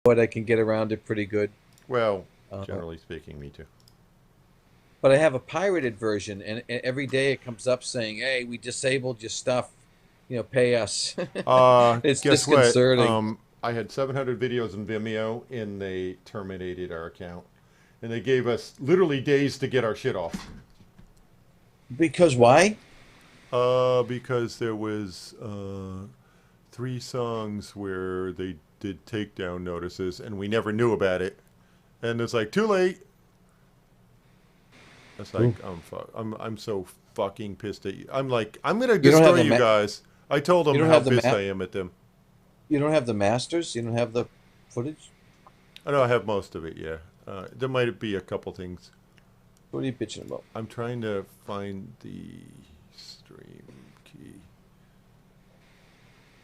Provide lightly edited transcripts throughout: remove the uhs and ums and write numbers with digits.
but I can get around it pretty good. Well, Uh, generally speaking, me too. but I have a pirated version, and every day it comes up saying, "Hey, we disabled your stuff. Pay us." It's Guess what? disconcerting I had 700 videos in Vimeo, and they terminated our account, and they gave us literally days to get our shit off. because why? Because there was three songs where they did takedown notices, and we never knew about it. And it's like too late. It's like Ooh. I'm so fucking pissed at you. I'm like I'm gonna You don't have destroy the you guys. I told you them don't how have the pissed I am at them. you don't have the masters. You don't have the footage. I know I have most of it. Yeah, there might be a couple things. What are you bitching about? I'm trying to find the stream key.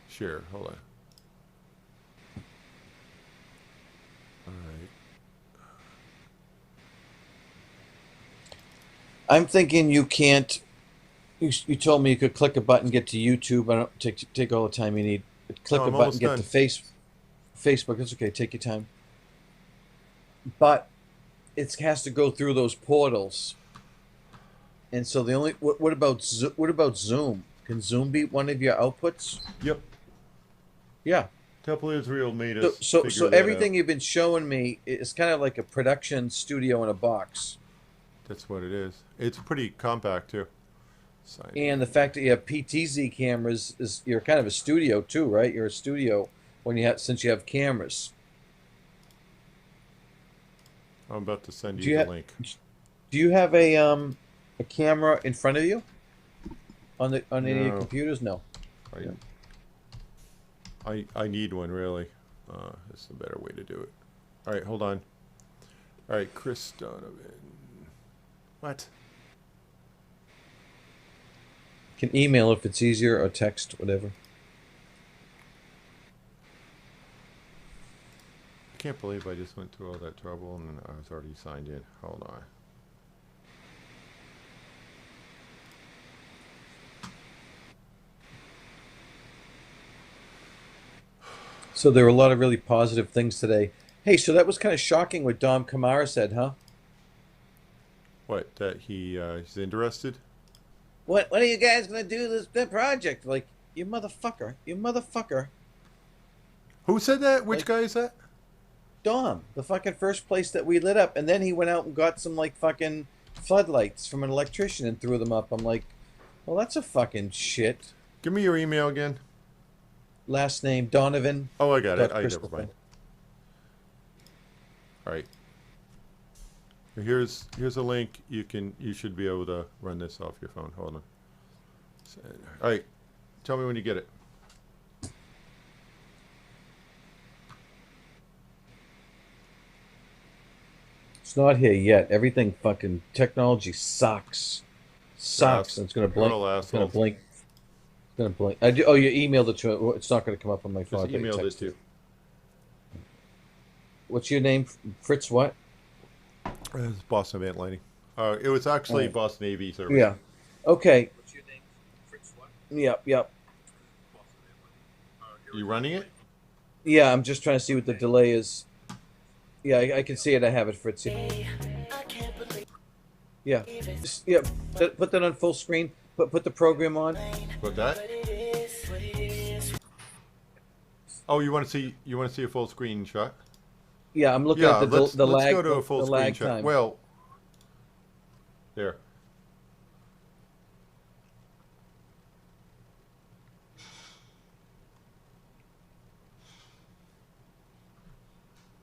Share. Hold on. All right. I'm thinking you can't. You told me you could click a button, get to YouTube. I don't take all the time you need. No, Click a I'm button, almost get to done. Facebook. It's okay. Take your time. But it has to go through those portals. And so the only what about Zoom? Can Zoom be one of your outputs? Yep. Yeah. Temple Israel made So us so figure so that out. everything you've been showing me is kind of like a production studio in a box. That's what it is. It's pretty compact too. Sign And the in. fact that you have PTZ cameras is you're kind of a studio too, right? You're a studio when you have since you have cameras. I'm about to send Do you you the have link. do you have a camera in front of you on any of your No, computers? No. I Yeah. I need one really. That's the better way to do it. All right, hold on. All right, Chris Donovan. What? Can email if it's easier or text, whatever. I can't believe I just went through all that trouble and I was already signed in. Hold on. So there were a lot of really positive things today. Hey, so that was kind of shocking what Dom Kamara said, huh? What? That he's interested? When are you guys gonna do this project? Like, you motherfucker. Who said that? Which Like guy is that? Dom, the fucking first place that we lit up, and then he went out and got some like fucking floodlights from an electrician and threw them up. I'm like, well, that's a fucking shit. Give me your email again. Last name Donovan Oh, I got it. dot I never Christopher. mind. All right. Here's a link. You should be able to run this off your phone. Hold on. All right. Tell me when you get it. It's not here yet. Everything fucking technology sucks, sucks, Ass. and it's gonna You're blink. all It's gonna assholes. blink. It's gonna blink. Oh, you emailed it to it. It's not gonna come up on my phone. Just I thought you emailed it texted to it. you. What's your name? Fritz what? It's Boston Event Lighting. It was All actually right. Boston AV Service. Yeah. Okay. What's your name? Fritz what? Yep. Yep. You running it? Yeah. I'm just trying to see what the delay is. Yeah, I can see it. I have it, Fritz. Yeah. Yeah. Put that on full screen. Put the program on. What that? Oh, you want to see a full screen shot? Yeah, I'm looking Yeah, at the let's lag go to a full the screen lag shot. time. Well, there.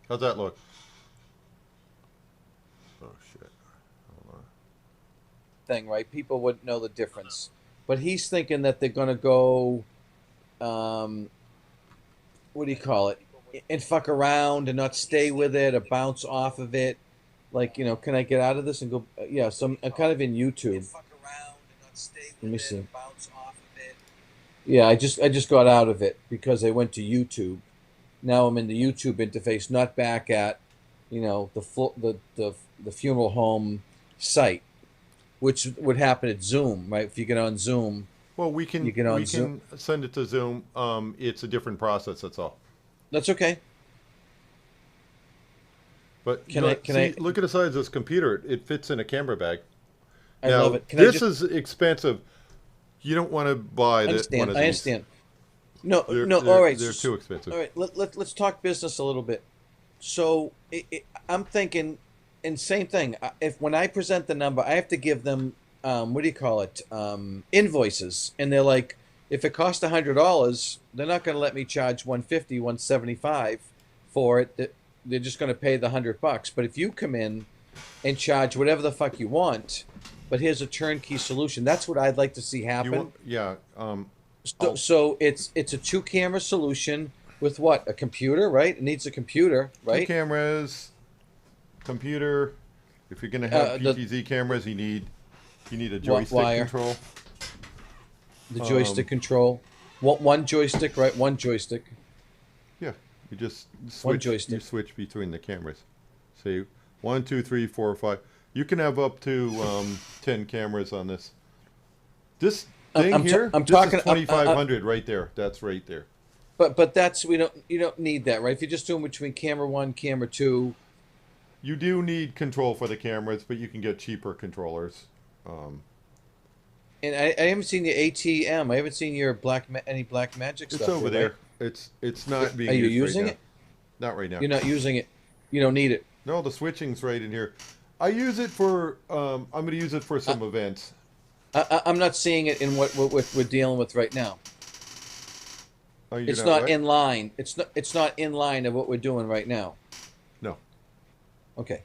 How's that look? Oh shit. Hold on. Thing, right? People wouldn't know the difference. But he's thinking that they're gonna go, um, what do you call it, and fuck around and not stay with it or bounce off of it. Like, can I get out of this and go? Yeah, so I'm kind of in YouTube. Let me see. Yeah, I just got out of it because I went to YouTube. Now I'm in the YouTube interface, not back at, the funeral home site, which would happen at Zoom, right? If you get on Zoom, Well, you get on we Zoom. can send it to Zoom. It's a different process. That's all. That's okay. But Can I? Can I? look at the size of this computer. It fits in a camera bag. I love Now, it. Can I this just? is expensive. You don't want to buy I one understand. of I these. understand. No, no. All right. They're too expensive. All right. Let's talk business a little bit. So I'm thinking, and same thing. If when I present the number, I have to give them what do you call it? Invoices, and they're like, if it costs $100, they're not going to let me charge 150, 175 for it. They're just going to pay the $100. But if you come in and charge whatever the fuck you want, but here's a turnkey solution. That's what I'd like to see happen. Yeah. So it's a two camera solution with what? A computer, right? It needs a computer, Two right? cameras, computer. If you're going to have The PTZ cameras, you need a joystick wire, control. the joystick control. One joystick, right? One joystick. Yeah, you just One switch. joystick. You switch between the cameras. Say 1, 2, 3, 4, 5. You can have up to 10 cameras on this. This thing here. I'm this talking. is 2,500 right there. That's right there. But that's you don't need that, right? If you're just doing between camera one, camera two. You do need control for the cameras, but you can get cheaper controllers. And I haven't seen the ATM. I haven't seen your any Black Magic It's stuff. over there. there. It's not being Are you used using right it? now. Not right now. You're not using it. You don't need it. No, the switching's right in here. I use it for. I'm going to use it for some events. I'm not seeing it in what we're dealing with right now. Oh, you're It's not what? in line. It's not in line of what we're doing right now. No. Okay.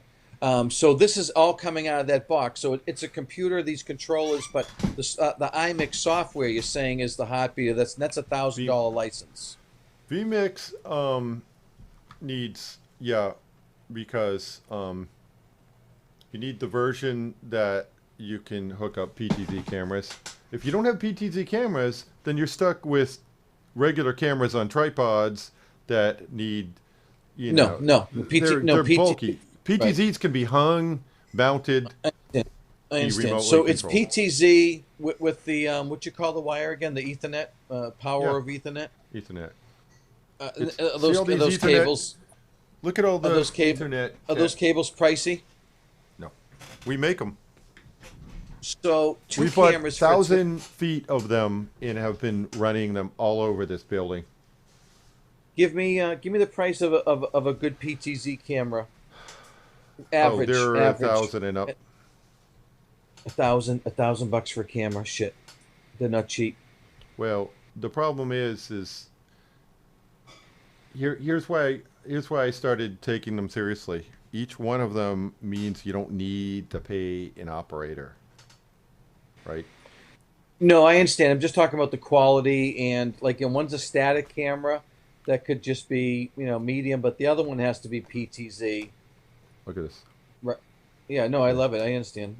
So this is all coming out of that box. So it's a computer, these controllers, but the iMix software you're saying is the heartbeat. That's $1,000 license. vMix needs because you need the version that you can hook up PTZ cameras. If you don't have PTZ cameras, then you're stuck with regular cameras on tripods that need No. they're bulky. PTZs Right. can be hung, mounted. I understand. remotely So it's controlled. PTZ with the what you call the wire again? The Ethernet, power Yeah. of Ethernet. Ethernet. Those see all these those Ethernet- cables Look at all the those Ethernet. are those cables pricey? No, we make them. So two We bought cameras 1,000 feet of them and have been running them all over this building. give me the price of a good PTZ camera. Average. They're average. 1,000 and up. $1,000 for a camera. Shit, they're not cheap. Well, the problem is here's why I started taking them seriously. Each one of them means you don't need to pay an operator, right? No, I understand. I'm just talking about the quality and like, and one's a static camera that could just be medium, but the other one has to be PTZ. Look at this. Right. Yeah. No, I love it. I understand.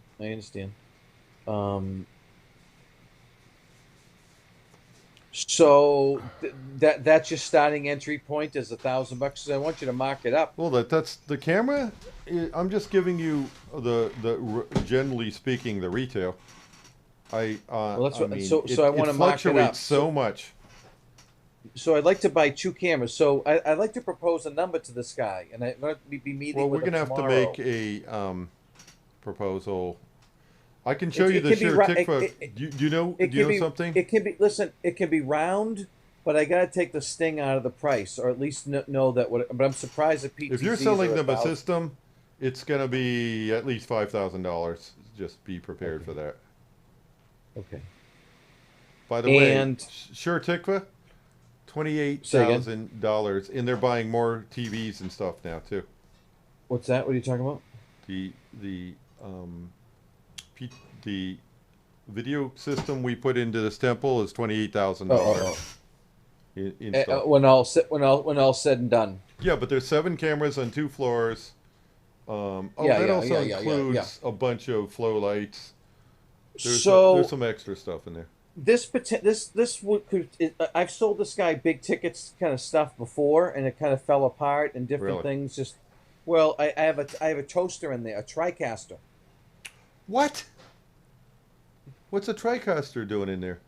So that's your starting entry point is $1,000. So I want you to mark it up. Well, that's the camera. I'm just giving you the generally speaking the retail. Well, that's what. I mean, So I want to mark it fluctuates up. so much. So I'd like to buy two cameras. So I'd like to propose a number to this guy, and I'm going to be meeting Well, with we're him gonna have to tomorrow. make a proposal. I can show It- you it the can be sheer ri- Tikva. it- Do you know? Do It you can know be something? It can be. Listen, it can be round, but I got to take the sting out of the price, or at least know that. But I'm surprised that PTZs If you're selling are them a 1,000. system, it's gonna be at least $5,000. Just be prepared for that. Okay. By the way, And- Sure Tikva, $28,000, and they're buying more TVs and stuff now too. What's that? What are you talking about? The the video system we put into this temple is $28,000 in stuff. When all said and done. Yeah, but there's 7 cameras on 2 floors. Yeah, that yeah, also yeah. includes a bunch of flow lights. There's some extra stuff in there. This I've sold this guy big tickets kind of stuff before, and it kind of fell apart and different Really? things. Just well, I have a toaster in there, a TriCaster. What? What's a TriCaster doing in there?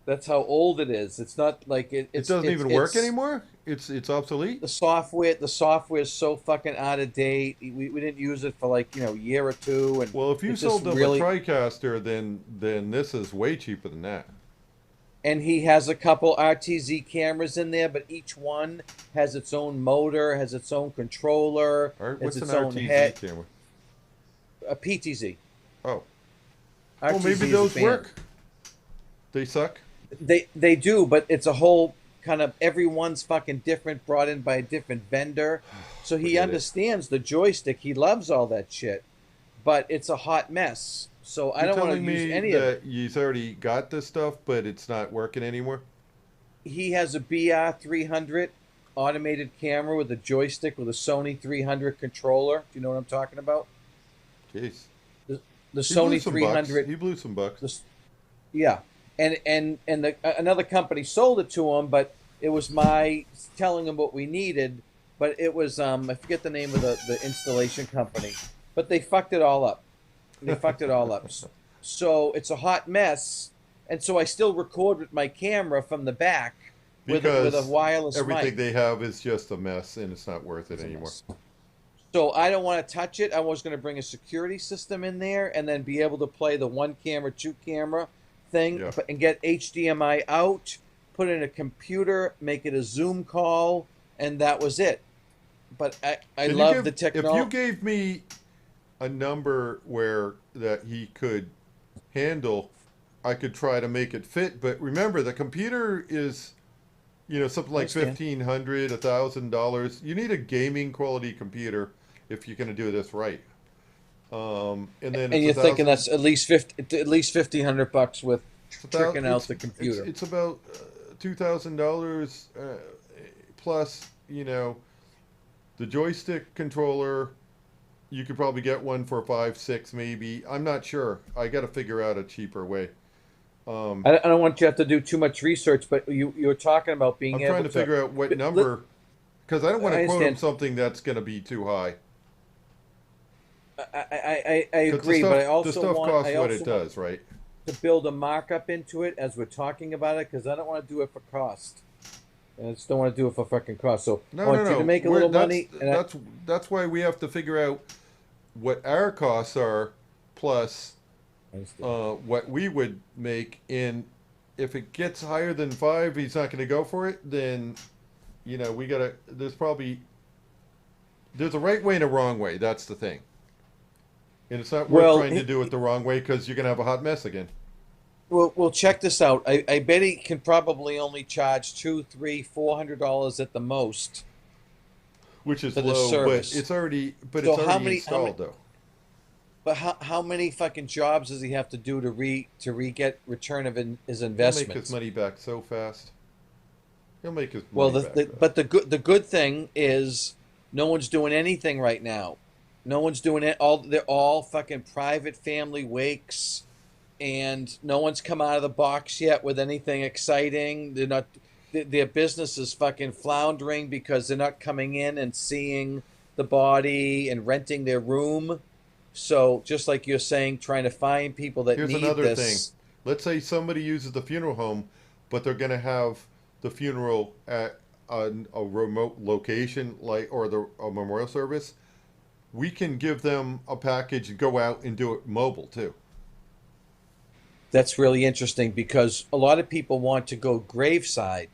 That's how old it is. It's not like It doesn't even work it's anymore. It's obsolete. the software is so fucking out of date. We didn't use it for like, a year or two, and Well, if you it just sold them a really. TriCaster, then this is way cheaper than that. And he has a couple RTZ cameras in there, but each one has its own motor, has its own controller, All right, has what's an its own RTZ head. camera? A PTZ. Oh, well, maybe RTZ is a those band. work. They suck. They do, but it's a whole kind of everyone's fucking different, brought in by a different vendor. So he Forget it. understands the joystick. He loves all that shit, but it's a hot mess. So I You're don't want to telling use me any of it. that you've already got this stuff, but it's not working anymore? He has a BR 300 automated camera with a joystick with a Sony 300 controller. Do you know what I'm talking about? Jeez. The, the He blew Sony some bucks. 300. He blew some bucks. The, yeah, another company sold it to him, but it was my telling him what we needed. But it was I forget the name of the installation company, but they fucked it all up. They fucked it all up. So it's a hot mess, and so I still record with my camera from the back with a Because wireless everything mic. they have is just a mess and it's not worth it It's a anymore. mess. So I don't want to touch it. I was going to bring a security system in there and then be able to play the one camera, two camera thing Yeah. and get HDMI out, put in a computer, make it a Zoom call, and that was it. But I Can you love the if you technology. gave me a number where that he could handle, I could try to make it fit. But remember, the computer is, something I like understand. $1,500, $1,000. You need a gaming quality computer if you're going to do this right. And then And it's a you're thinking thousand. that's at least $1,500 with It's about tricking out the computer. it's about $2,000 plus. The joystick controller. You could probably get one for 5, 6, maybe. I'm not sure. I got to figure out a cheaper way. Um, I don't want you to have to do too much research, but you're talking about being I'm trying able to to. figure out what Li- number, because I don't want I to quote him understand. something that's going to be too high. I Because the agree, but stuff I the also stuff want costs I what also it want does, right? to build a markup into it as we're talking about it because I don't want to do it for cost. I just don't want to do it for fucking cost. So I No, no, want you to no. make a We're little money, and that's why we have to figure out what our costs are, plus I understand. what we would make. And if it gets higher than 5, he's not going to go for it. Then we gotta. There's a right way and a wrong way. That's the thing. And it's not worth Well, trying to do it the wrong way because you're gonna have a hot mess again, we'll check this out. I bet he can probably only charge two, three, $400 at the most which is for this low. But service. it's already So how many? installed though. But how many fucking jobs does he have to do to get return of his He'll make his investments? money back so fast. He'll make his Well, money back fast. but the good thing is no one's doing anything right now. No one's doing it. They're all fucking private family wakes, and no one's come out of the box yet with anything exciting. They're not. Their business is fucking floundering because they're not coming in and seeing the body and renting their room. So just like you're saying, trying to find people that Here's need another thing. this. Let's say somebody uses the funeral home, but they're gonna have the funeral at a remote location, like or a memorial service. We can give them a package and go out and do it mobile too. That's really interesting because a lot of people want to go graveside.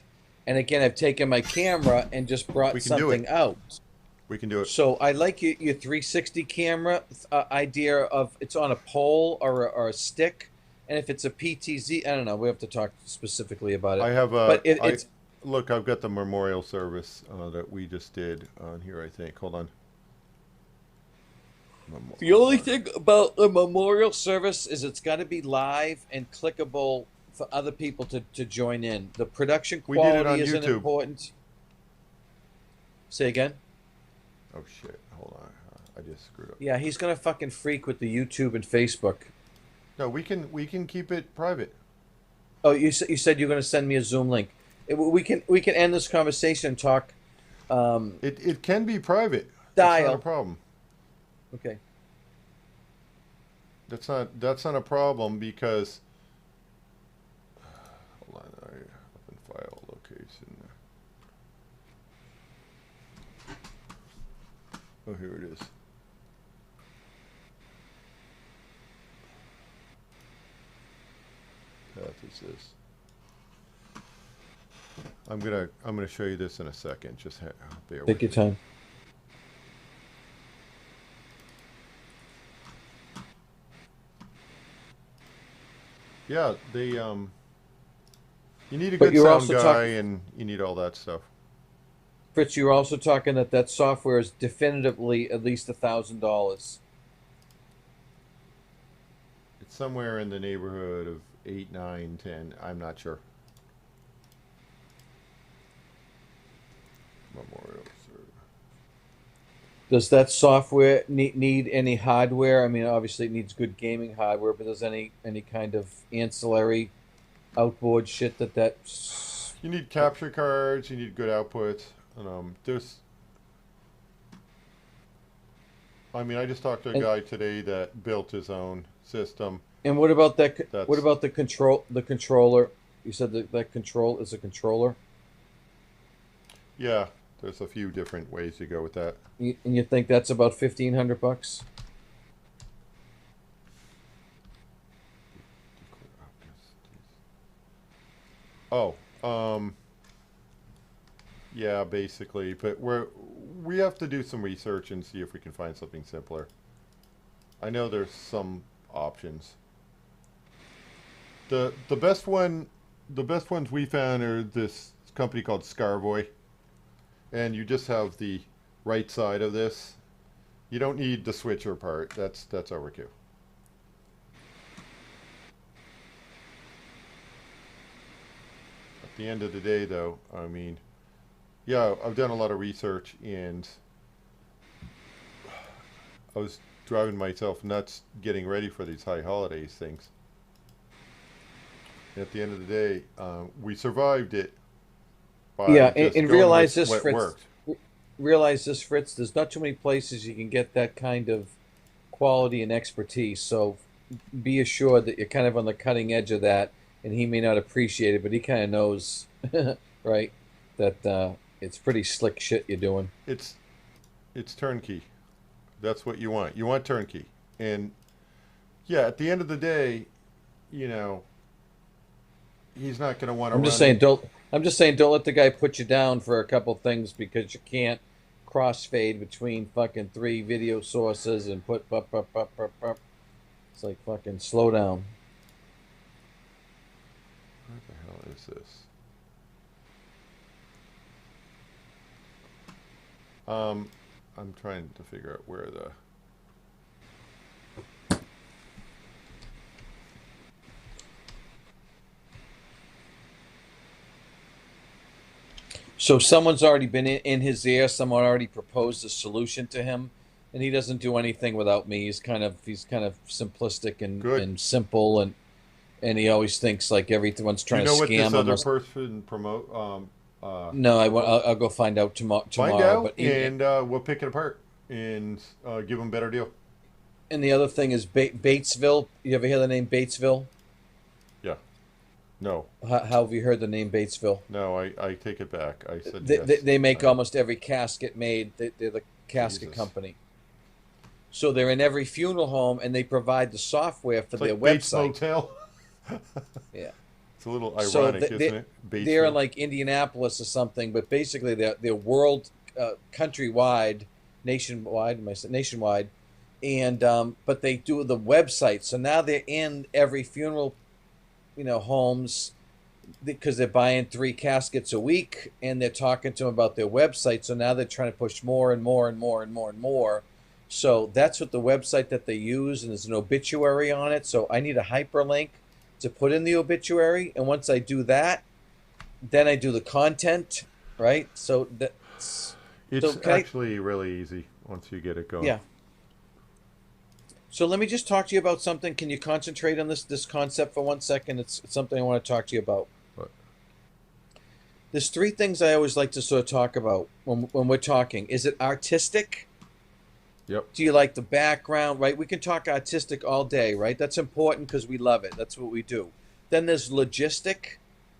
And again, I've taken my camera and just brought We can do it. something out. We can do it. So I like your 360 camera idea of it's on a pole or a stick. And if it's a PTZ, I don't know. We have to talk specifically about I it. have But a I it's look. I've got the memorial service that we just did on here. I think. Hold on. the only thing about the memorial service is it's got to be live and clickable for other people to join in. The production We did it on quality isn't YouTube. important. Say again. Oh shit! Hold on. I just screwed up. Yeah, he's gonna fucking freak with the YouTube and Facebook. No, we can keep it private. Oh, you said you're gonna send me a Zoom link. We can end this conversation and talk. It can be private. That's not a Dial. problem. Okay. That's not a problem because hold Oh, here it is. Path is this. I'm gonna show you this in a second. Just bear with Take your me. time. Yeah, they you need a But good you're sound also guy talking, and you need all that stuff. Fritz. You're also talking that that software is definitively at least $1,000. It's somewhere in the neighborhood of 8, 9, 10. I'm not sure. Memorial Server. Does that software need any hardware? I mean, obviously it needs good gaming hardware, but does any kind of ancillary outboard shit that's You need capture cards. You need good outputs. And there's. I mean, I just talked to a and guy today that built his own system. and what about that? What That's about the controller? You said that that control is a controller, yeah. There's a few different ways you go with that. and you think that's about $1,500? Oh, yeah, basically. But we have to do some research and see if we can find something simpler. I know there's some options. The best one, the best ones we found are this company called Scarvoy, and you just have the right side of this. You don't need the switcher part. That's overkill. At the end of the day, though, I mean, yeah, I've done a lot of research, and I was driving myself nuts getting ready for these high holidays things. At the end of the day, we survived it by Yeah, just and going realize with this, what Fritz. worked. Realize this, Fritz. There's not too many places you can get that kind of quality and expertise. So be assured that you're kind of on the cutting edge of that, and he may not appreciate it, but he kind of knows, right, that it's pretty slick shit you're doing. It's it's turnkey. That's what you want. You want turnkey. And yeah, at the end of the day, you know, he's not going to want to I'm just run saying, it. don't. I'm just saying, don't let the guy put you down for a couple things because you can't crossfade between fucking three video sources and put. It's like fucking slow down. What the hell is this? I'm trying to figure out where the. So someone's already been in his ear. Someone already proposed a solution to him, and he doesn't do anything without me. He's kind of simplistic Good. and simple, and he always thinks like everyone's Do you trying to know what this scam him. other Or, person promote? no, I'll go find out Find tomorrow. out, But and we'll pick it apart and give him a better deal. and the other thing is Batesville. You ever hear the name Batesville? Yeah. No. How have you heard the name Batesville? No. I take it back. I said They, yes. they make I, almost every casket made. They're the casket Jesus. company. So they're in every funeral home, and they provide the software for It's their like Bates website. Motel. Yeah. It's a little So ironic, isn't it? they're in Batesville. like Indianapolis or something, but basically they're world countrywide, nationwide. Am I saying nationwide? And but they do the website. So now they're in every funeral, homes because they're buying three caskets a week, and they're talking to them about their website. So now they're trying to push more and more and more and more and more. So that's what the website that they use, and there's an obituary on it. So I need a hyperlink to put in the obituary, and once I do that, then I do the content, right? So that's so It's can I, actually really easy once you get it going. yeah. So let me just talk to you about something. Can you concentrate on this concept for 1 second? It's something I want to talk to you about. But There's three things I always like to sort of talk about when we're talking. Is it artistic? yep. Do you like the background, right? We can talk artistic all day, right? That's important because we love it. That's what we do. Then there's logistic.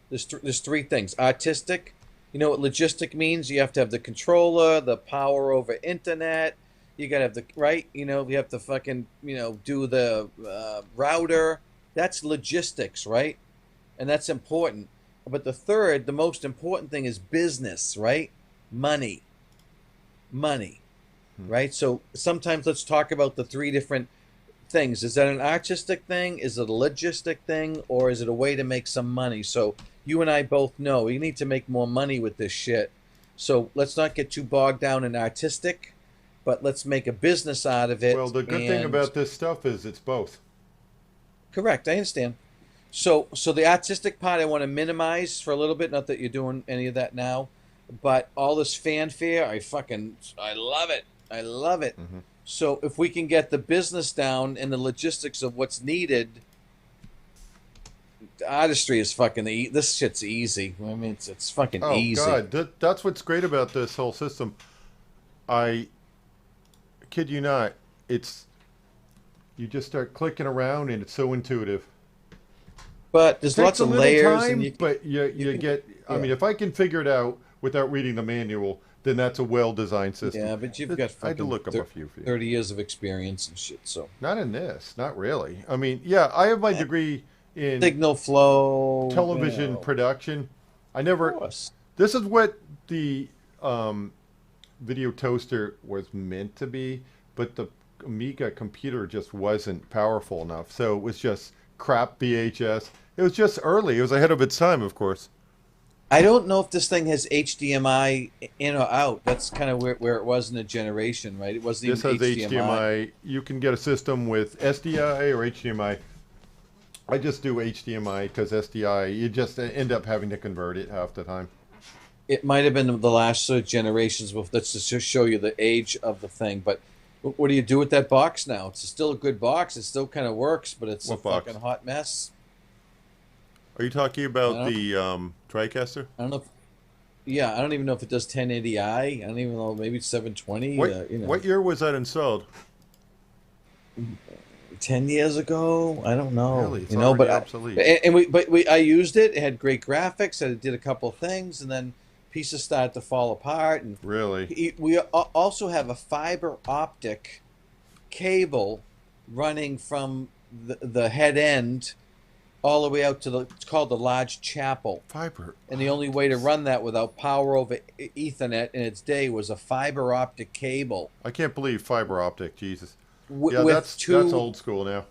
There's three things. Artistic. You know what logistic means? You have to have the controller, the power over internet. You gotta have the right. You have to fucking do the router. That's logistics, right? And that's important. But the third, the most important thing is business, right? Money, money, Hmm. right? So sometimes let's talk about the three different things. Is that an artistic thing? Is it a logistic thing? Or is it a way to make some money? So you and I both know we need to make more money with this shit. So let's not get too bogged down in artistic, but let's make a business out of Well, it. the good thing And about this stuff is it's both. correct, I understand. So the artistic part I want to minimize for a little bit. Not that you're doing any of that now, but all this fanfare, I love it. I love it. Hmm. So if we can get the business down and the logistics of what's needed, the artistry is this shit's easy. I mean, it's fucking Oh easy. God, that's what's great about this whole system. I kid you not, it's you just start clicking around and it's so intuitive. But there's Takes lots a of little layers, and time, but you you can get. I yeah mean, if I can figure it out without reading the manual, then that's a well-designed system. yeah. But you've got I had to fucking look up a few for you. 30 years of experience and shit. So Not in this, not really. I mean, yeah, I have my degree in signal flow, television production. I of never. course. This is what the um, video toaster was meant to be, but the Amiga computer just wasn't powerful enough. So it was just crap VHS. It was just early. It was ahead of its time, of course. I don't know if this thing has HDMI in or out. That's kind of where it was in the generation, right? It wasn't This even has HDMI. HDMI. You can get a system with SDI or HDMI. I just do HDMI because SDI, you just end up having to convert it half the time. It might have been the last sort of generations. With Let's just show you the age of the thing. But what do you do with that box now? It's still a good box. It still kind of works, but it's a What box? fucking hot mess. Are you talking I about don't, the TriCaster? I don't know. Yeah, I don't even know if it does 1080i. I don't even know. Maybe it's 720. What year was that installed? 10 years ago. I don't know. Really, it's But already obsolete. I used it. It had great graphics. And it did a couple of things, and then pieces started to fall apart. And Really? we also have a fiber optic cable running from the head end all the way out to it's called the large chapel. Fiber. And the only way to run that without power over Ethernet in its day was a fiber optic cable I can't believe fiber optic. Jesus. w- Yeah, with that's two old school now.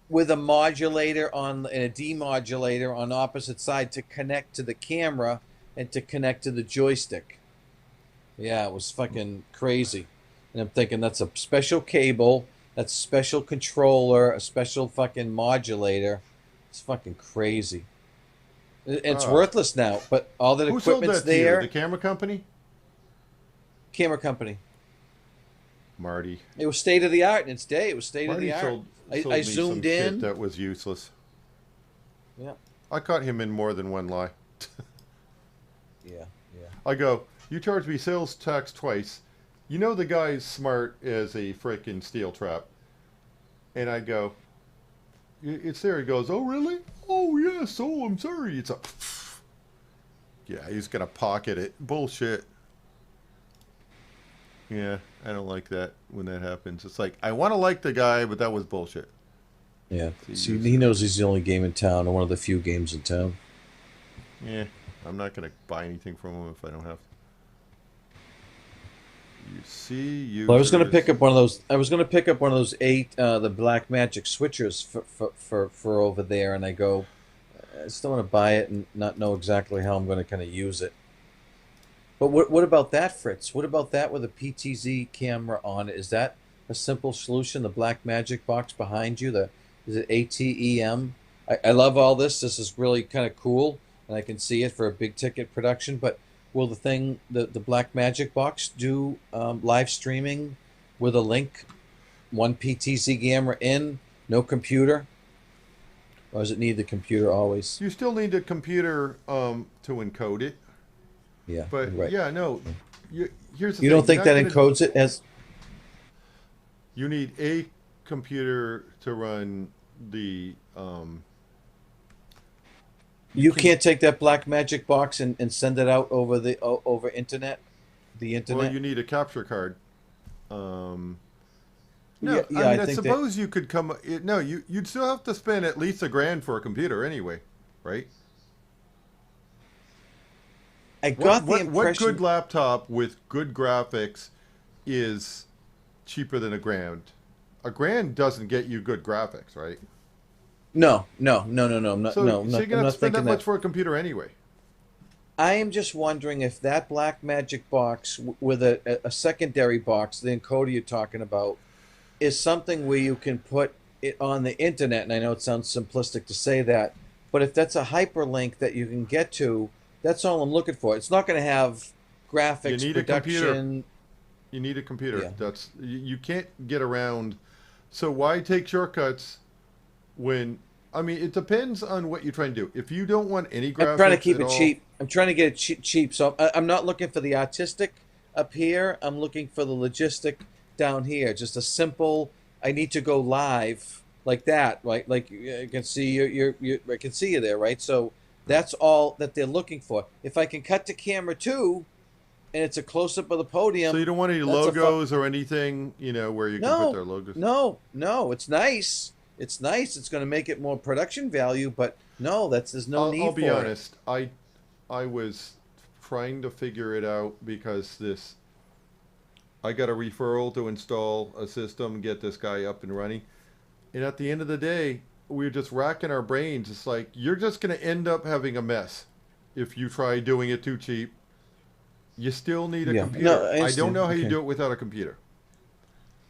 with a modulator on and a demodulator on opposite side to connect to the camera and to connect to the joystick. Yeah, it was fucking crazy. And I'm thinking that's a special cable, that's a special controller, a special fucking modulator. It's fucking crazy. It's Ah. worthless now, but all that Who sold equipment's that to you? there. The camera company? Camera company. Marty. It was state of the art in its day. It was state of Marty the art. sold I me some zoomed shit in. that was useless. Yeah, I caught him in more than one lie. yeah, yeah. I go, you charge me sales tax twice. You know the guy's smart as a frickin' steel trap. And I go, it's there. He goes, oh really? Oh yes. Oh, I'm sorry. It's a. Yeah, he's gonna pocket it. Bullshit. Yeah, I don't like that when that happens. It's like I want to like the guy, but that was bullshit. Yeah. See, See, he knows he's the only game in town, or one of the few games in town. Yeah, I'm not gonna buy anything from him if I don't have to. You see, you. Well, I was going to pick up one of those. I was going to pick up one of those the Black Magic switchers for over there, and I go, I still want to buy it and not know exactly how I'm going to kind of use it. But what about that, Fritz? What about that with a PTZ camera on it? Is that a simple solution? The Black Magic box behind you, is it ATEM? I love all this. This is really kind of cool, and I can see it for a big ticket production. But will the Black Magic box do live streaming with a link, one PTZ camera in, no computer? Or does it need the computer always? You still need a computer to encode it. Yeah, But right. yeah, no. Here's the You thing. don't think you're that not gonna- encodes it as? You need a computer to run the. You can't take that Black Magic box and send it out over over internet, the internet. Well, you need a capture card. Yeah, No, I yeah, I mean, I think that suppose you could come. No, you'd still have to spend at least $1,000 for a computer anyway, right? I What got the what what good impression. laptop with good graphics is cheaper than $1,000? $1,000 doesn't get you good graphics, right? No, no, no, no, no. I'm not. So No, I'm so not. you're I'm gonna have to not spend thinking that much that. for a computer anyway. I am just wondering if that Black Magic box with a secondary box, the encoder you're talking about, is something where you can put it on the internet. And I know it sounds simplistic to say that, but if that's a hyperlink that you can get to, that's all I'm looking for. It's not going to have You graphics, need a computer. production. You need a computer. Yeah, You can't get around. So why take shortcuts when? I mean, it depends on what you're trying to do. If you don't want any I'm trying to graphics keep at it all, cheap. I'm trying to get it cheap. So I'm not looking for the artistic up here. I'm looking for the logistic down here. Just a simple. I need to go live like that, right? Like I can see I can see you there, right? So right. that's all that they're looking for. If I can cut to camera too, and it's a close up of the So you podium, don't want any that's a fuck. logos or anything, where you can put No, their logos. no. It's nice. It's nice. It's going to make it more production value, but no, there's no I'll need be for it. honest. I was trying to figure it out because this I got a referral to install a system, get this guy up and running. And at the end of the day, we were just racking our brains. It's like you're just going to end up having a mess if you try doing it too cheap. You still need a Yeah, no, computer. I I don't understand. know how you Okay. do it without a computer.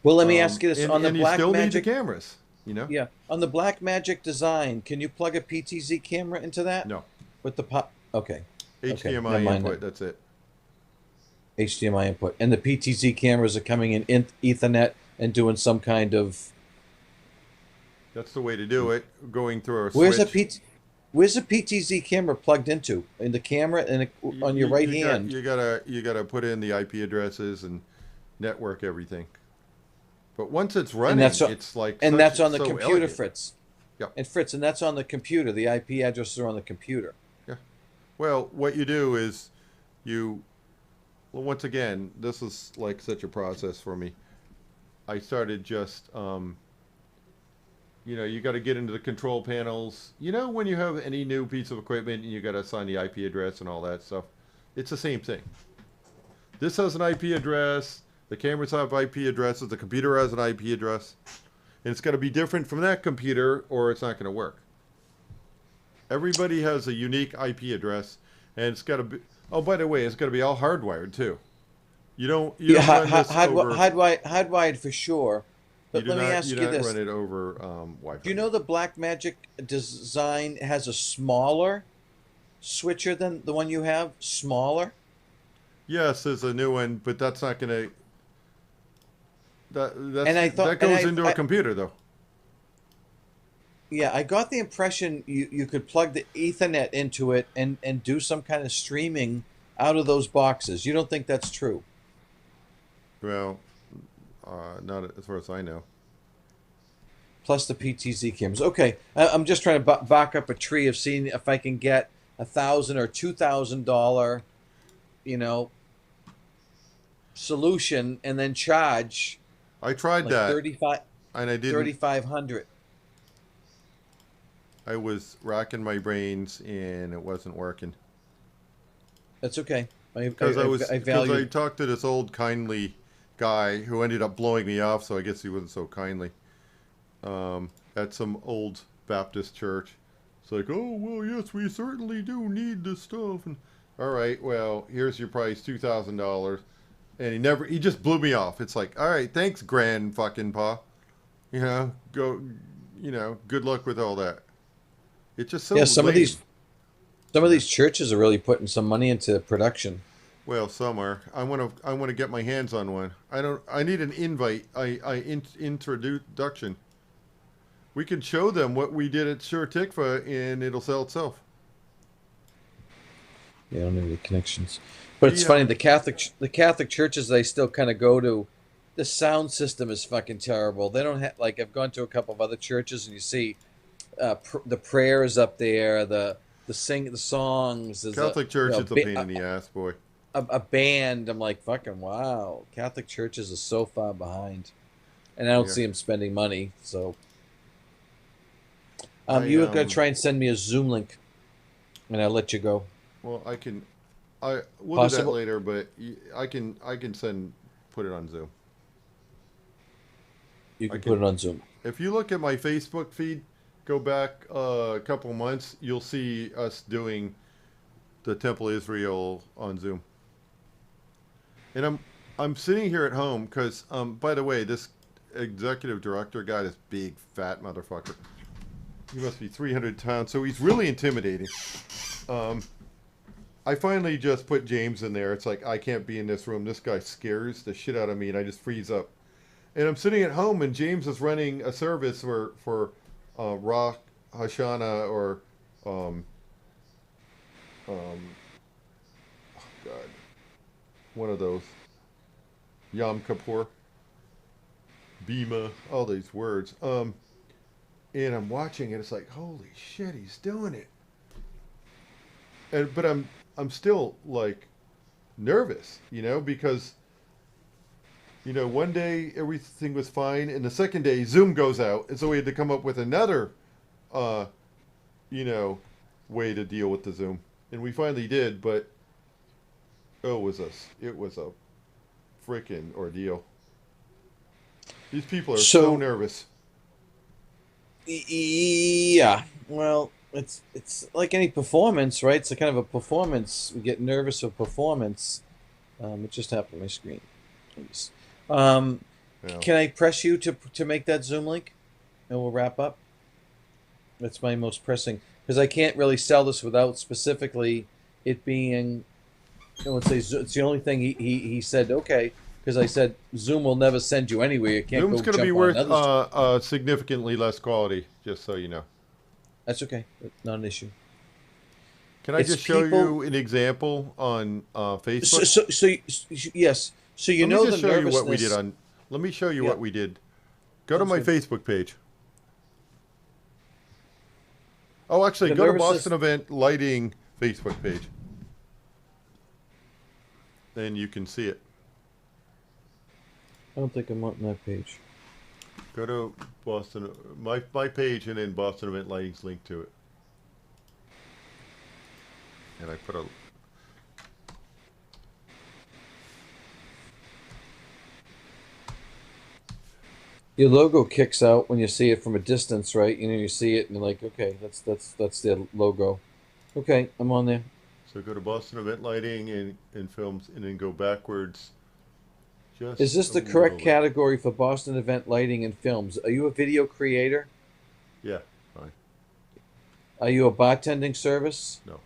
Well, let me ask you this: And on the and you Black still need the Magic, cameras. You know? yeah, on the Black Magic design, can you plug a PTZ camera into that No. with the pop? Okay, okay, HDMI never mind input. that. That's it. HDMI input, and the PTZ cameras are coming in Ethernet and doing some kind of. That's the way to do it. Going through a Where's a switch. PT? Where's a PTZ camera plugged into? In the camera and You, on your you, right you got hand. you gotta put in the IP addresses and network everything. But once it's And running, it's like that's such on the so computer, elegant. Fritz. Yeah, And Fritz, and that's on the computer. The IP addresses are on the computer. yeah. Well, what you do is you. Well, once again, this is like such a process for me. I started just you got to get into the control panels. When you have any new piece of equipment and you got to assign the IP address and all that stuff, it's the same thing. This has an IP address. The cameras have IP addresses. The computer has an IP address. And it's got to be different from that computer or it's not going to work. Everybody has a unique IP address, and it's got to be. Oh, by the way, it's got to be all hardwired too. You Yeah, don't run this over. hardwired for sure. You But do let me not you ask you don't this: run it over do Wi-Fi. you know the Blackmagic design has a smaller switcher than the one you have? Smaller? Yes, there's a new one, but that's not going to. And I thought, That goes into a computer though. yeah, I got the impression you could plug the Ethernet into it and do some kind of streaming out of those boxes. You don't think that's true? Well, not as far as I know. Plus the PTZ cameras. Okay, I'm just trying to back up a tree of seeing if I can get $1,000 or $2,000, you know, solution and then charge I tried like that, and I didn't. 3,500. I was racking my brains, and it wasn't working. That's okay. I Because I value. talked to this old kindly guy who ended up blowing me off, so I guess he wasn't so kindly. At some old Baptist church. It's like, oh well, yes, we certainly do need this stuff. And all right, well, here's your price, $2,000. And he just blew me off. It's like, all right, thanks, grand fucking pa. Go, good luck with all that. It's just so Yeah, lame. some of these churches are really putting some money into production. Well, some are. I want to get my hands on one. I need an invite. Introduction. We can show them what we did at Sure Tikva, and it'll sell itself. Yeah, I don't need the connections. But it's The funny the Catholic churches they still kind of go to. The sound system is fucking terrible. They don't have like I've gone to a couple of other churches and you see the prayers up there, the songs. There's Catholic Church is a pain in the ass, boy. a band. I'm like fucking wow. Catholic churches are so far behind. and I don't Here, see him spending money. So, I you were gonna try and send me a Zoom link, and I'll let you go. well, I can, I we'll do that Possible? later, but I can send put it on Zoom. You I can put can. it on Zoom. If you look at my Facebook feed, go back a couple months, you'll see us doing the Temple Israel on Zoom. And I'm sitting here at home because by the way, this executive director guy, this big fat motherfucker, he must be 300 pounds, so he's really intimidating. Um, I finally just put James in there. It's like I can't be in this room. This guy scares the shit out of me, and I just freeze up. And I'm sitting at home, and James is running a service for Rosh Hashanah or um, um, oh God, one of those Yom Kippur, Bima, all these words. And I'm watching it. It's like holy shit, he's doing it. And but I'm still like nervous, because one day everything was fine, and the second day Zoom goes out, and so we had to come up with another, uh, you know, way to deal with the Zoom, and we finally did. But oh, it was a freaking ordeal. These people are so So, nervous. yeah. Well, it's like any performance, right? It's a kind of a performance. We get nervous of performance. It just happened on my screen. Please. Um, You know, can I press you to make that Zoom link, and we'll wrap up? That's my most pressing because I can't really sell this without specifically it being. Let's say it's the only thing he said. Okay, because I said Zoom will never send you anywhere. You can't Zoom's go going to be jump on worth another. significantly less quality, just so you know. That's okay. Not an issue. Can I It's just show people. you an example on Facebook? Yes. So you Let me know just the show you what we did nervousness. on. Let me show you Yeah, what we did. Go to sounds my good. Facebook page. Oh, actually, The go to Boston nervousness. Event Lighting Facebook page. Then you can see it. I don't think I'm on that page. Go to Boston, my page, and then Boston Event Lighting's link to it. And I put a. Your logo kicks out when you see it from a distance, right? You see it and you're like, okay, that's their logo. Okay, I'm on there. So go to Boston Event Lighting and films, and then go backwards Is just this a the correct little bit. category for Boston event lighting and films? Are you a video creator? Yeah, fine. Are you a bartending service? No.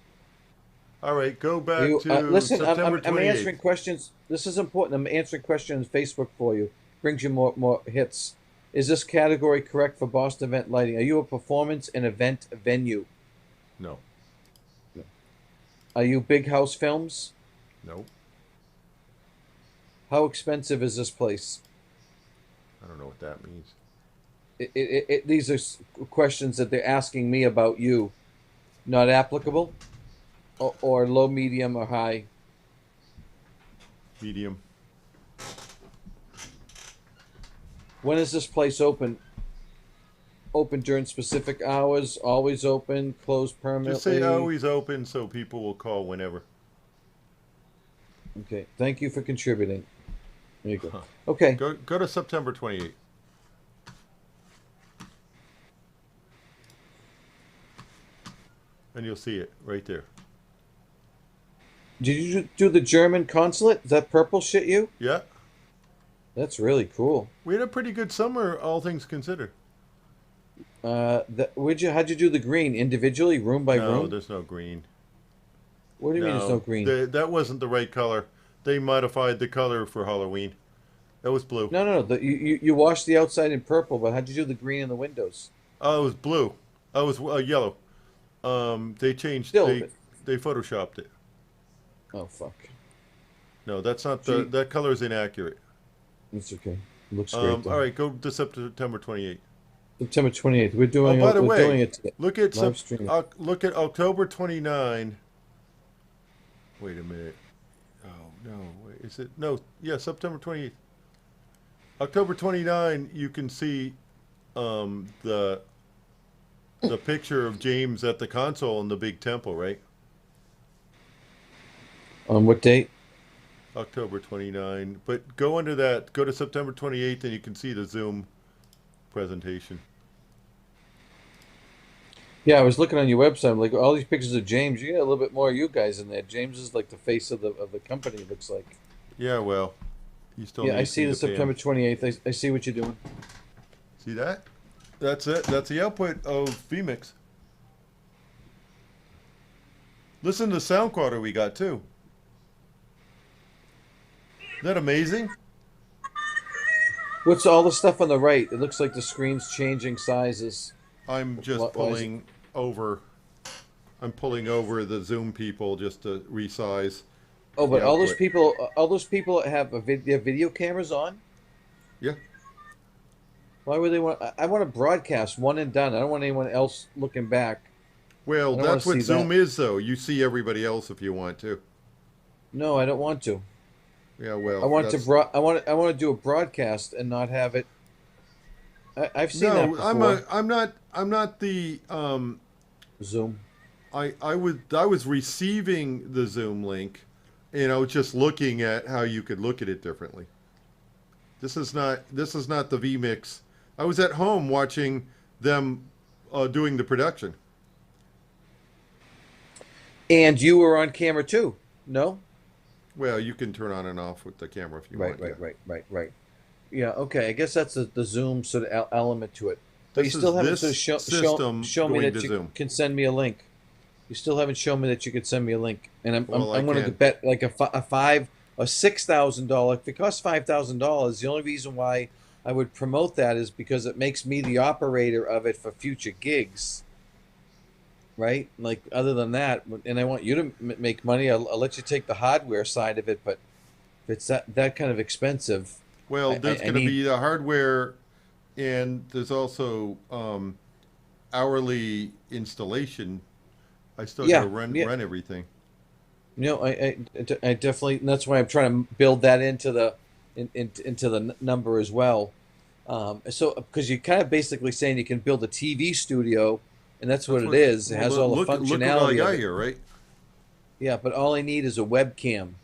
All right, go Are back you to listen? September I'm 28th. answering questions. This is important. I'm answering questions on Facebook for you. Brings you more hits. Is this category correct for Boston event lighting? Are you a performance and event venue? No. No. Are you big house films? No. How expensive is this place? I don't know what that means. These are questions that they're asking me about you. Not applicable, or low, medium, or high. Medium. When is this place open? Open during specific hours, always open, closed Just say permanently. always open so people will call whenever. Okay, thank you for contributing. There you go. Okay, Go to September 28th. And you'll see it right there. did you do the German consulate? Is that purple shit you? Yeah. That's really cool. We had a pretty good summer, all things considered. How'd you do the green individually, room by No, room? there's no green. What do you mean there's no No, green? that wasn't the right color. They modified the color for Halloween. That was blue. No, no, no. You washed the outside in purple, but how'd you do the green in the windows? Oh, it was blue. Oh, it was yellow. They changed. Still, They photoshopped it. oh fuck. No, that's not Gee, that color is inaccurate. it's okay. Looks great All though. right, go to September 28th. September 28th. Oh, by the We're way, doing it today. Live stream. look at October 29. Wait a minute. Oh no, wait, is it no? Yeah, September 28th. October 29, you can see the picture of James at the console in the big temple, right? On what date? October 29. But go under that, go to September 28th, and you can see the Zoom presentation. Yeah, I was looking on your website. I'm like, all these pictures of James. You got a little bit more of you guys in there. James is like the face of the company. It looks like. Yeah, well, you still Yeah, I need see me the to pay him. September 28th. I see what you're doing. See that? That's it. That's the output of vMix. Listen to the sound quality we got, too. Isn't that amazing? What's all the stuff on the right? It looks like the screen's changing sizes. I'm just Why is it? pulling over. I'm pulling over the Zoom people just to resize Oh, the but output. all those people that have they have video cameras on. Yeah. Why would they want? I want to broadcast one and done. I don't want anyone else looking back. Well, I don't want that's to see what that. Zoom is, though. You see everybody else if you want to. No, I don't want to. Yeah, I well, want to that's I want to do a broadcast and not have it. I've seen that no. before. I'm not the. Zoom. I was receiving the Zoom link, and I was just looking at how you could look at it differently. This is not the vMix. I was at home watching them doing the production. And you were on camera too. No? Well, you can turn on and off with the camera if you want. Yeah. Right. Yeah, okay. I guess that's the Zoom sort of element to it. But you This is still haven't sort this of system show me going that to you Zoom. can send me a link. You still haven't shown me that you could send me a link. And Well, I I'm going to can. bet like a five or $6,000. If it costs $5,000, the only reason why I would promote that is because it makes me the operator of it for future gigs, right? Like other than that, and I want you to make money. I'll let you take the hardware side of it, but if it's that kind of expensive, Well, there's I going to need. be the hardware, and there's also hourly installation. I still got to Yeah, yeah. run everything. I definitely. And that's why I'm trying to build that into into the number as well. So because you're kind of basically saying you can build a TV studio, and that's what That's it what. is. It Well, has all the look what I functionality of got it. here, right? Yeah, but all I need is a webcam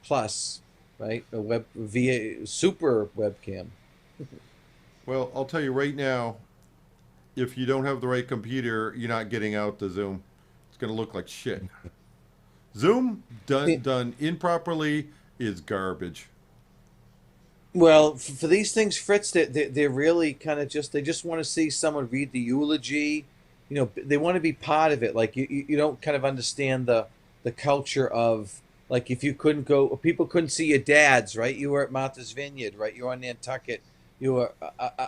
plus, right? A web via super webcam. Well, I'll tell you right now, if you don't have the right computer, you're not getting out the Zoom. It's going to look like shit. Zoom done improperly is garbage. Well, for these things, Fritz, they're really kind of just they just want to see someone read the eulogy. They want to be part of it. Like you don't kind of understand the culture of like if you couldn't go, people couldn't see your dads, right? You were at Martha's Vineyard, right? You were on Nantucket, you were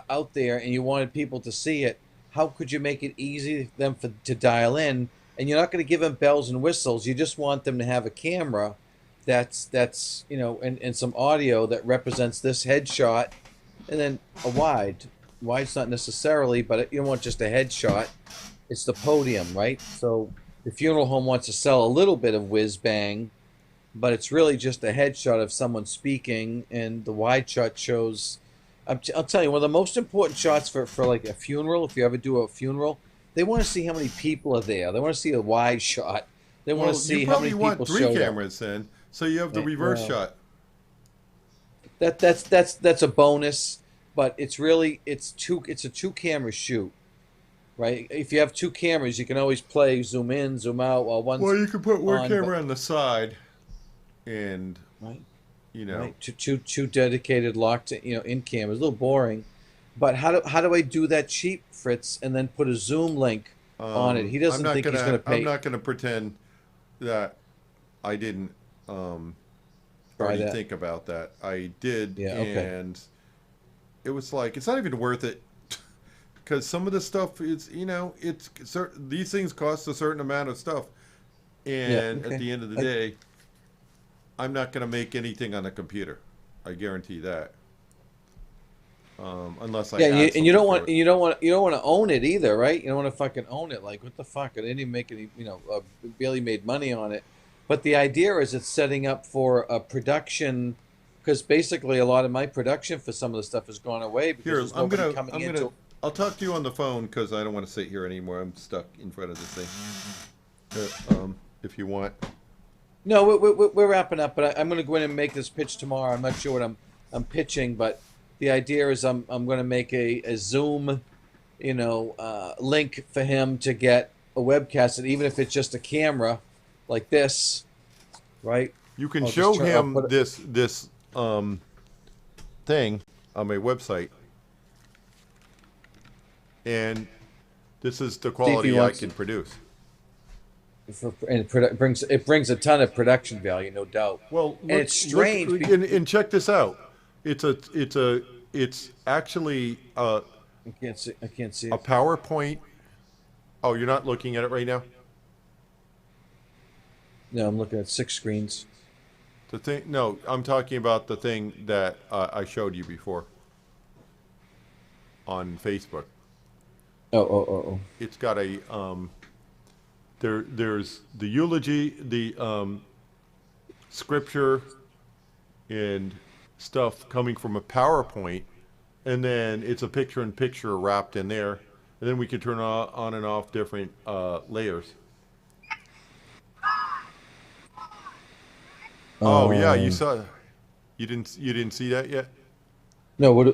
out there, and you wanted people to see it. How could you make it easy for them to dial in? And you're not going to give them bells and whistles. You just want them to have a camera that's and some audio that represents this headshot and then a wide. Wide's not necessarily, but you don't want just a headshot. It's the podium, right? So the funeral home wants to sell a little bit of whiz bang, but it's really just a headshot of someone speaking, and the wide shot shows. I'll tell you, one of the most important shots for like a funeral, if you ever do a funeral, they want to see how many people are there. They want to see a wide shot. They want to Well, you see how many probably want people three showed up. cameras then, so you have the reverse Well, shot. that's a bonus, but it's a two camera shoot, right? If you have two cameras, you can always play zoom in, zoom out while Well, one's you can put one on, but camera on the side, and right, you know, right, two dedicated locked, in cameras. A little boring, but how do I do that cheap, Fritz, and then put a Zoom link on it? He doesn't think he's going to I'm pay. not gonna pretend that I didn't um, Try already that. think about that. I did, Yeah. Okay. and it was like it's not even worth it because some of the stuff is these things cost a certain amount of stuff, Yeah. and at Okay. the end of the I, day, I'm not gonna make anything on a computer. I guarantee that, unless I Yeah, add and you something don't to want it. you don't want to own it either, right? You don't want to fucking own it. Like, what the fuck? I didn't even make any, barely made money on it. But the idea is it's setting up for a production because basically a lot of my production for some of the stuff has gone away because Here, there's nobody coming into. I'll talk to you on the phone because I don't want to sit here anymore. I'm stuck in front of this thing. If you want. No, we're wrapping up, but I'm going to go in and make this pitch tomorrow. I'm not sure what I'm pitching, but the idea is I'm going to make a Zoom, link for him to get a webcast, and even if it's just a camera like this, right? You can I'll show just him I'll put it- this thing on my website, and this is the quality I wants- can produce. and it brings a ton of production value, no doubt. Well, and it's strange. and check this out. It's actually I can't see a it. PowerPoint. Oh, you're not looking at it right now? No, I'm looking at 6 screens. The thing? No, I'm talking about the thing that I showed you before on Facebook. Oh. It's got a there's the eulogy, the scripture, and stuff coming from a PowerPoint, and then it's a picture-in-picture wrapped in there, and then we can turn on and off different layers. Oh yeah, you saw. You didn't see that yet? No, what?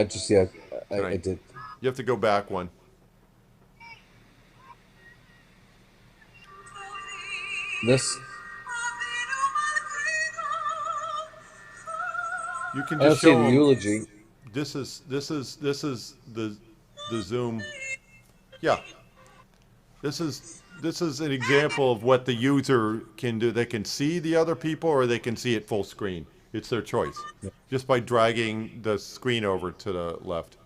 Just yeah, I Right. did. You have to go back one. This. You can I don't just see show the 'em. eulogy. This is the Zoom. Yeah. This is an example of what the user can do. They can see the other people or they can see it full screen. It's their choice. Just by dragging the screen over to the left.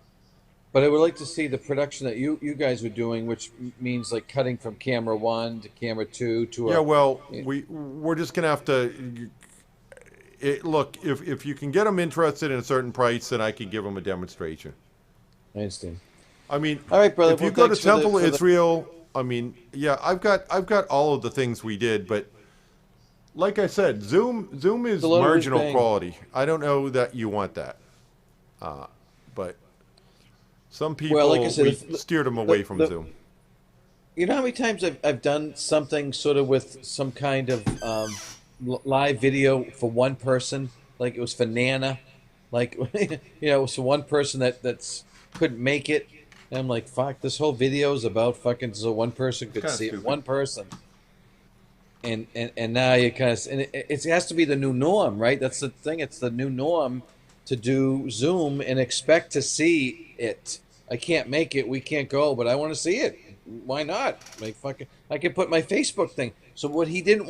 But I would like to see the production that you guys were doing, which means like cutting from camera 1 to camera 2 to a. Yeah, well, we're just gonna have to. Look, if you can get them interested in a certain price, then I can give them a demonstration. I understand. I mean, All right, brother. if you Well, go to thanks for the- Temple for the- Israel, I mean, yeah, I've got all of the things we did, but like I said, Zoom is a lot of marginal whiz bang. quality. I don't know that you want that, but some people Well, like I said, we steered them away from the- Zoom. You know how many times I've done something sort of with some kind of live video for one person, like it was for Nana, like it was for one person that's couldn't make it, and I'm like, fuck, this whole video is about fucking so one person could Kinda see it, stupid. one person, and now you kind of and it has to be the new norm, right? That's the thing. It's the new norm to do Zoom and expect to see it. I can't make it. We can't go, but I want to see it. Why not? Like fucking, I can put my Facebook thing. So what he didn't